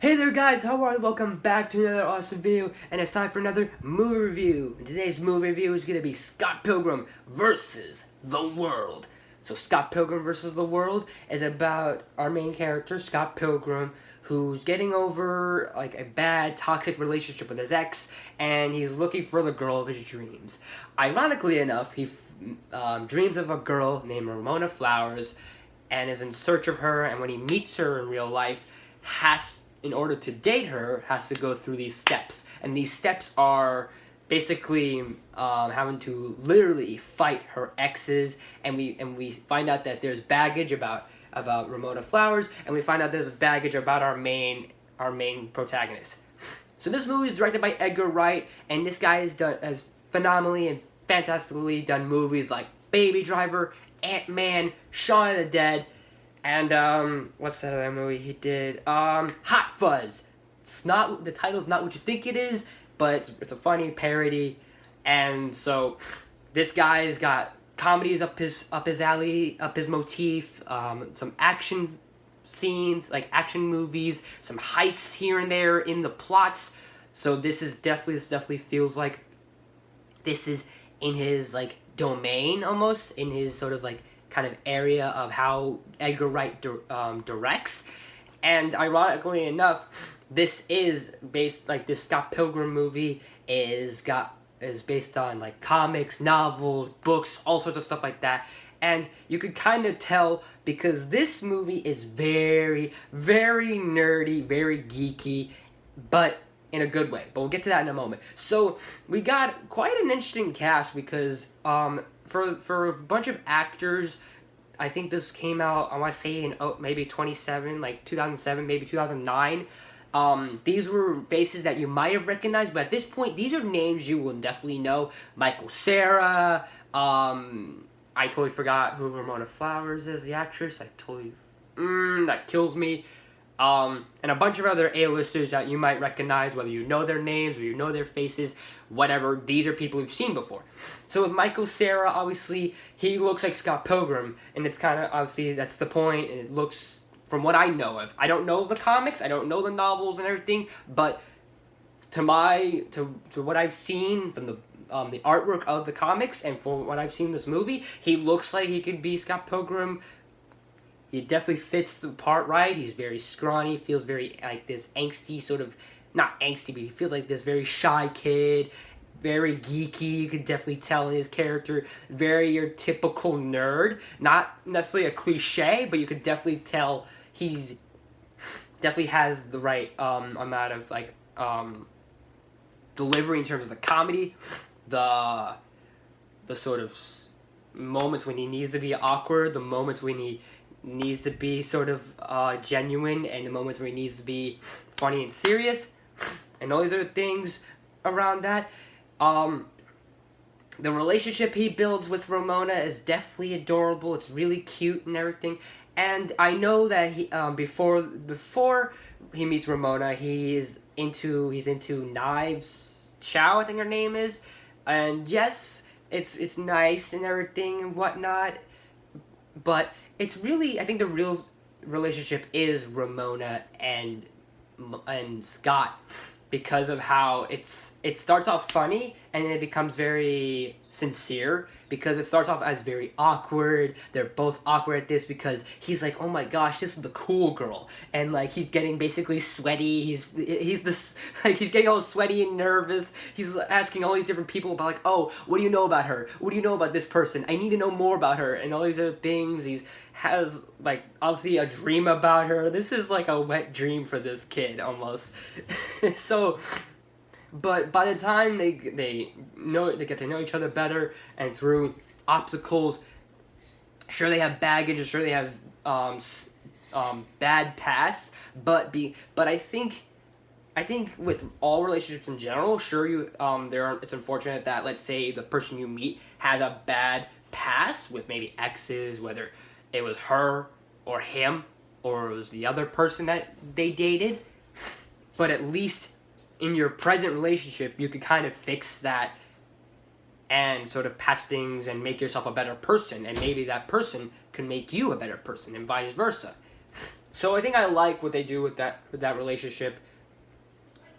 Hey there guys, how are you? Welcome back to another awesome video, and it's time for another movie review. And today's movie review is going to be Scott Pilgrim versus the World. So Scott Pilgrim versus the World is about our main character, Scott Pilgrim, who's getting over like a bad toxic relationship with his ex, and he's looking for the girl of his dreams. Ironically enough, he dreams of a girl named Ramona Flowers and is in search of her, and when he meets her in real life, in order to date her, has to go through these steps. And these steps are basically having to literally fight her exes, and we find out that there's baggage about Ramona Flowers, and we find out there's baggage about our main protagonist. So this movie is directed by Edgar Wright, and this guy has phenomenally and fantastically done movies like Baby Driver, Ant-Man, Shaun of the Dead, and what's that other movie he did? Hot Fuzz. The title's not what you think it is, but it's a funny parody. And so this guy's got comedies up his alley, up his motif, some action scenes, like action movies, some heists here and there in the plots. So this definitely feels like this is in his like domain, almost in his sort of like kind of area of how Edgar Wright directs. And ironically enough, this Scott Pilgrim movie is based on like comics, novels, books, all sorts of stuff like that. And you could kind of tell because this movie is very, very nerdy, very geeky, but in a good way. But we'll get to that in a moment. So we got quite an interesting cast because for a bunch of actors, I think this came out, I want to say in maybe 2007, maybe 2009. These were faces that you might have recognized, but at this point, these are names you will definitely know. Michael Cera, I totally forgot who Ramona Flowers is, the actress. That kills me. And a bunch of other A-listers that you might recognize, whether you know their names or you know their faces, whatever. These are people we've seen before. So with Michael Cera, obviously, he looks like Scott Pilgrim, and it's kind of, obviously, that's the point, and it looks, from what I know of, I don't know the comics, I don't know the novels and everything, but to what I've seen from the artwork of the comics, and from what I've seen in this movie, he looks like he could be Scott Pilgrim. He definitely fits the part right. He's very scrawny, feels very like this angsty sort of, not angsty, but he feels like this very shy kid, very geeky. You could definitely tell in his character, very your typical nerd. Not necessarily a cliche, but you could definitely tell he's definitely has the right amount of like delivery in terms of the comedy, the sort of moments when he needs to be awkward, the moments when he needs to be sort of genuine, and the moments where he needs to be funny and serious, and all these other things around that. The relationship he builds with Ramona is definitely adorable. It's really cute and everything. And I know that he before he meets Ramona, he's into Knives Chow, I think her name is, and yes, it's nice and everything and whatnot, but it's really, I think the real relationship is Ramona and Scott, because of how it starts off funny and then it becomes very sincere, because it starts off as very awkward. They're both awkward at this because he's like, oh my gosh, this is the cool girl, and like he's getting basically sweaty. He's getting all sweaty and nervous. He's asking all these different people about like, oh, what do you know about her? What do you know about this person? I need to know more about her, and all these other things. He has like obviously a dream about her. This is like a wet dream for this kid almost. So, but by the time they get to know each other better, and through obstacles, sure they have baggage, and sure they have bad pasts, but I think with all relationships in general, sure it's unfortunate that, let's say, the person you meet has a bad past with maybe exes, whether it was her or him or it was the other person that they dated, but at least in your present relationship, you could kind of fix that and sort of patch things and make yourself a better person, and maybe that person can make you a better person, and vice versa. So I think I like what they do with that relationship.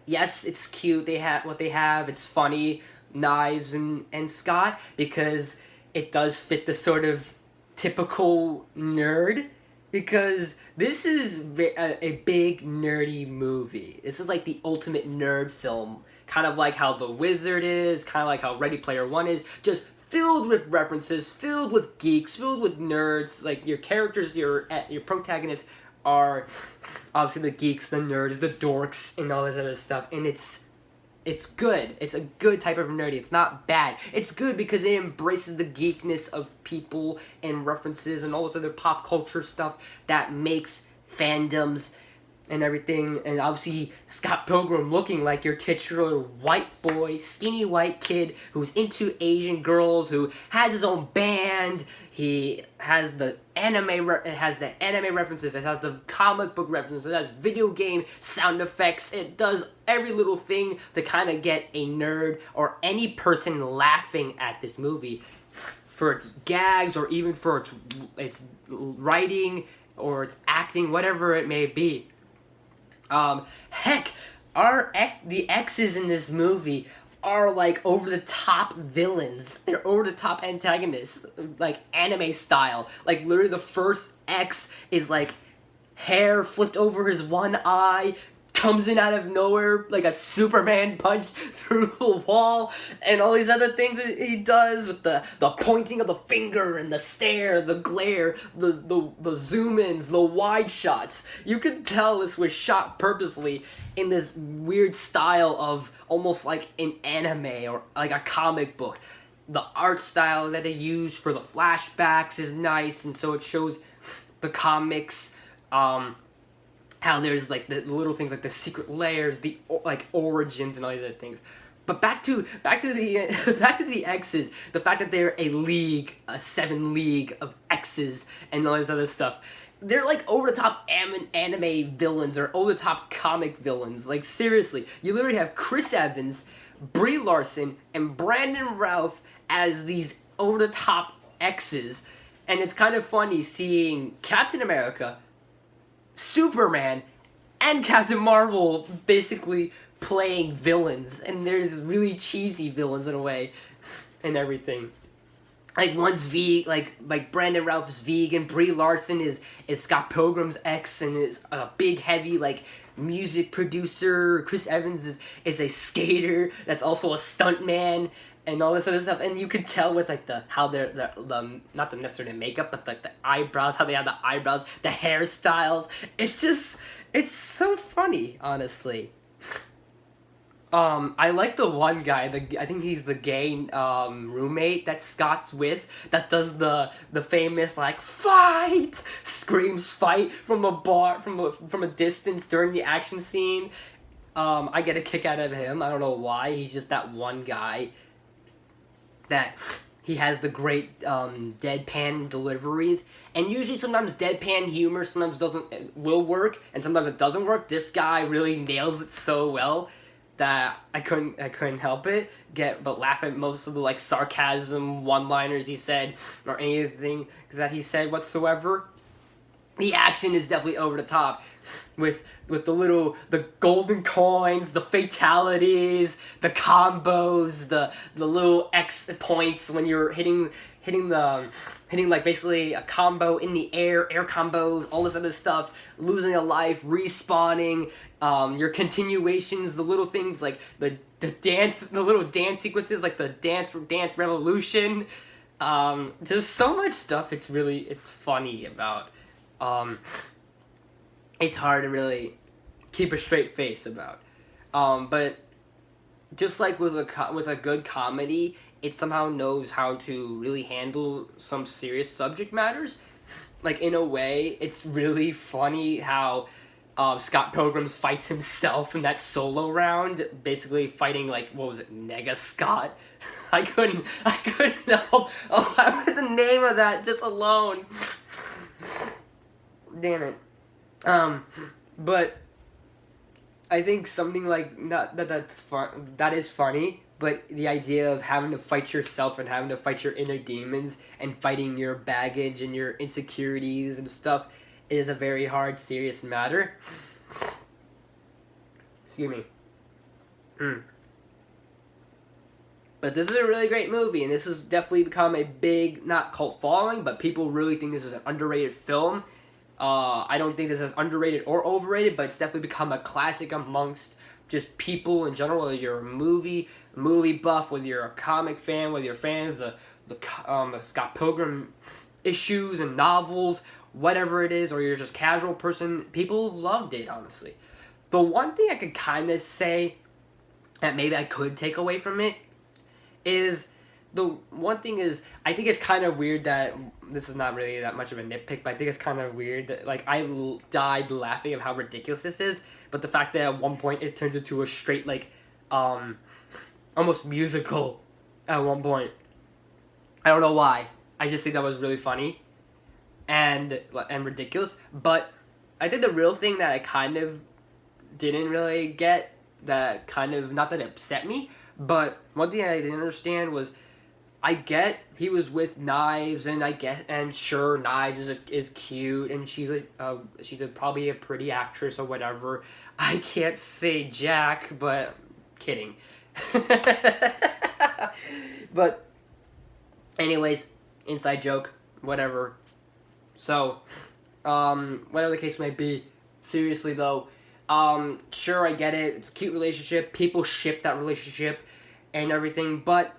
Yes, it's cute. They have what they have. It's funny, Knives and Scott, because it does fit the sort of typical nerd. Because this is a big nerdy movie. This is like the ultimate nerd film, kind of like how The Wizard is, kind of like how Ready Player One is, just filled with references, filled with geeks, filled with nerds. Like your characters, your protagonists are obviously the geeks, the nerds, the dorks, and all this other stuff. And it's good. It's a good type of nerdy. It's not bad. It's good because it embraces the geekness of people and references and all this other pop culture stuff that makes fandoms and everything. And obviously Scott Pilgrim looking like your titular white boy, skinny white kid who's into Asian girls, who has his own band. He has the anime references, it has the comic book references, it has video game sound effects, it does every little thing to kind of get a nerd or any person laughing at this movie for its gags or even for its writing or its acting, whatever it may be. Heck, the X's in this movie are like over the top villains. They're over the top antagonists, like anime style. Like literally the first X is like hair flipped over his one eye, comes in out of nowhere like a Superman punch through the wall, and all these other things that he does with the pointing of the finger and the stare, the glare, the zoom ins, the wide shots. You could tell this was shot purposely in this weird style of almost like an anime or like a comic book. The art style that they use for the flashbacks is nice, and so it shows the comics. How there's like the little things like the secret layers, the like origins and all these other things. But back to the back to the X's, the fact that they're a 7 league of X's and all this other stuff. They're like over the top anime villains or over the top comic villains. Like seriously, you literally have Chris Evans, Brie Larson, and Brandon Routh as these over the top X's, and it's kind of funny seeing Captain America, Superman, and Captain Marvel basically playing villains, and there's really cheesy villains in a way, and everything. Like one's like Brandon Routh is vegan, Brie Larson is Scott Pilgrim's ex and is a big heavy like music producer. Chris Evans is a skater that's also a stuntman and all this other stuff. And you can tell with like how they're the not the necessarily makeup, but like the eyebrows, how they have the eyebrows, the hairstyles. It's so funny, honestly. I like the one guy, I think he's the gay roommate that Scott's with, that does the famous like fight, screams fight from a bar, from a distance during the action scene. I get a kick out of him. I don't know why. He's just that one guy that he has the great deadpan deliveries, and usually sometimes deadpan humor sometimes will work, and sometimes it doesn't work. This guy really nails it so well that I couldn't help it but laugh at most of the like sarcasm one-liners he said or anything that he said whatsoever. The action is definitely over the top with the golden coins, the fatalities, the combos, the little X points when you're hitting like basically a combo in the air combos, all this other stuff, losing a life, respawning, your continuations, the little things like the little dance sequences, like the dance revolution, just so much stuff. It's funny about. It's hard to really keep a straight face about. But just like with a good comedy, it somehow knows how to really handle some serious subject matters. Like, in a way, it's really funny how Scott Pilgrim fights himself in that solo round, basically fighting, like, what was it, Nega Scott? I couldn't help. Oh, I read the name of that just alone. Damn it. But I think something like that's fun. That is funny. But the idea of having to fight yourself and having to fight your inner demons and fighting your baggage and your insecurities and stuff it is a very hard, serious matter. Excuse me. But this is a really great movie, and this has definitely become a big, not cult following, but people really think this is an underrated film. I don't think this is underrated or overrated, but it's definitely become a classic amongst just people in general. Whether you're a movie buff, whether you're a comic fan, whether you're a fan of the Scott Pilgrim issues and novels, whatever it is, or you're just a casual person, people loved it, honestly. The one thing I could kind of say that maybe I could take away from it is, I think it's kind of weird that, this is not really that much of a nitpick, but I think it's kind of weird that, like, I died laughing at how ridiculous this is, but the fact that at one point it turns into a straight, like, almost musical at one point. I don't know why. I just think that was really funny and ridiculous, but I think the real thing that I kind of didn't really get, that kind of, not that it upset me, but one thing I didn't understand was, I get he was with Knives, and sure, Knives is cute, and she's probably a pretty actress or whatever. I can't say Jack, but kidding. But anyways, inside joke, whatever. So, whatever the case may be, seriously though, sure, I get it. It's a cute relationship. People ship that relationship and everything, but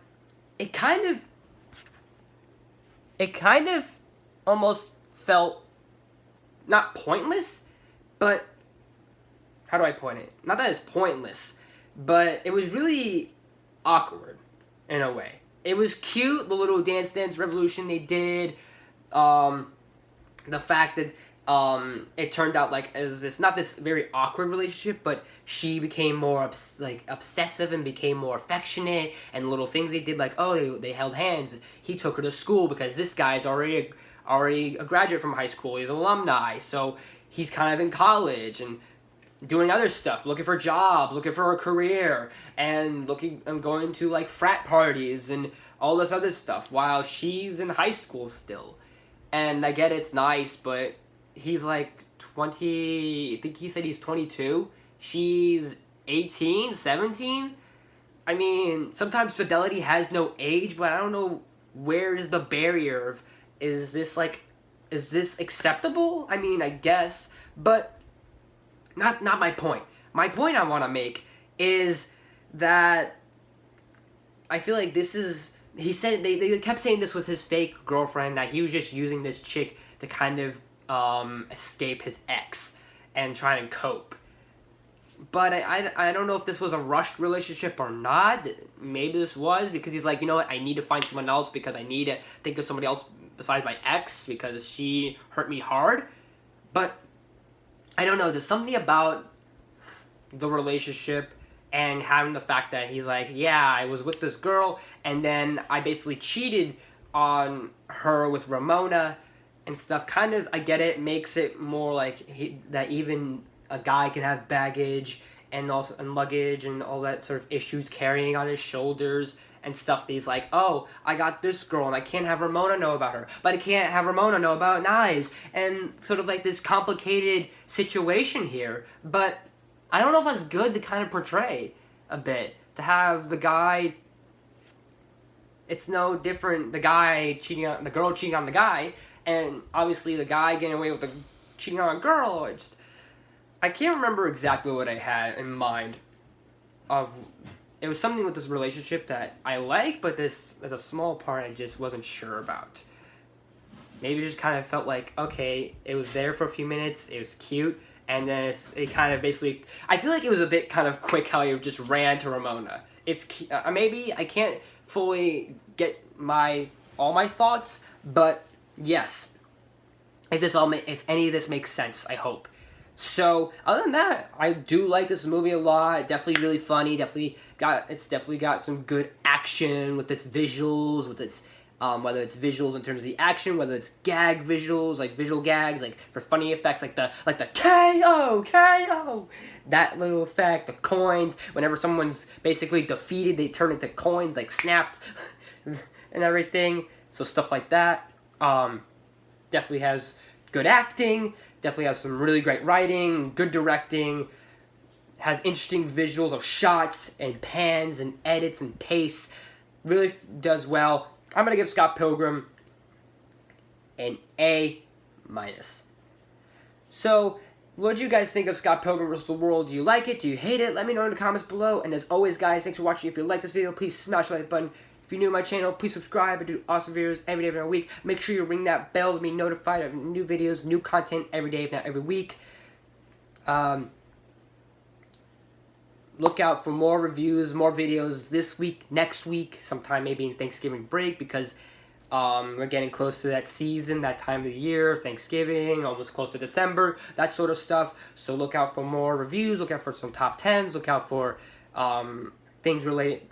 it kind of almost felt not pointless, but how do I point it? Not that it's pointless, but it was really awkward in a way. It was cute, the little Dance Revolution they did, the fact that it turned out like as this, not this very awkward relationship, but she became more obsessive and became more affectionate, and little things they did, like, oh, they held hands. He took her to school because this guy's already a graduate from high school. He's an alumni, so he's kind of in college and doing other stuff, looking for jobs, looking for a career, and going to like frat parties and all this other stuff while she's in high school still. And I get it's nice, but he's like 20, I think he said he's 22. She's 18, 17. I mean, sometimes fidelity has no age, but I don't know where's the barrier of, is this acceptable? I mean, I guess, but not my point. My point I want to make is that I feel like this is, he said, they kept saying this was his fake girlfriend, that he was just using this chick to kind of escape his ex and try and cope. But I don't know if this was a rushed relationship or not. Maybe this was, because he's like, you know what, I need to find someone else because I need to think of somebody else besides my ex because she hurt me hard. But I don't know, there's something about the relationship and having the fact that he's like, yeah, I was with this girl and then I basically cheated on her with Ramona and stuff. Kind of, I get it, makes it more like that even a guy can have baggage and also and luggage and all that sort of issues carrying on his shoulders and stuff. He's like, oh, I got this girl and I can't have Ramona know about her, but I can't have Ramona know about Knives, and sort of like this complicated situation here. But I don't know if that's good to kind of portray a bit, to have the guy, it's no different, the girl cheating on the guy, and obviously the guy getting away with the cheating on a girl. I can't remember exactly what I had in mind of. It was something with this relationship that I like, but this is a small part I just wasn't sure about. Maybe it just kind of felt like, okay, it was there for a few minutes, it was cute, and then it kind of basically, I feel like it was a bit kind of quick how he just ran to Ramona. It's maybe I can't fully get all my thoughts, but yes, if any of this makes sense, I hope. So, other than that, I do like this movie a lot. Definitely really funny. It's definitely got some good action with its visuals, with its whether it's visuals in terms of the action, whether it's gag visuals, like visual gags, like for funny effects, like the KO, that little effect, the coins. Whenever someone's basically defeated, they turn into coins, like snapped, and everything. So stuff like that. Definitely has good acting. Definitely has some really great writing, good directing, has interesting visuals of shots and pans and edits and pace. Really does well. I'm going to give Scott Pilgrim an A-. So, what do you guys think of Scott Pilgrim vs. the World? Do you like it? Do you hate it? Let me know in the comments below. And as always, guys, thanks for watching. If you like this video, please smash the like button. If you're new to my channel, please subscribe. I do awesome videos every day of the week. Make sure you ring that bell to be notified of new videos, new content every day, if not every week. Look out for more reviews, more videos this week, next week, sometime maybe in Thanksgiving break, because we're getting close to that season, that time of the year, Thanksgiving, almost close to December, that sort of stuff. So look out for more reviews, look out for some top 10s, look out for things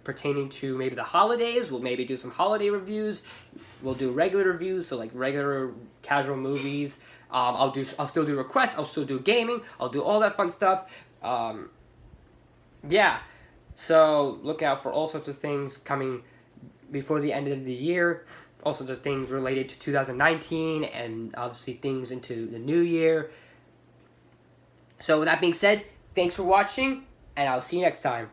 pertaining to maybe the holidays. We'll maybe do some holiday reviews. We'll do regular reviews, so like regular casual movies. I'll still do requests. I'll still do gaming. I'll do all that fun stuff. Yeah, so look out for all sorts of things coming before the end of the year. All sorts of things related to 2019 and obviously things into the new year. So with that being said, thanks for watching, and I'll see you next time.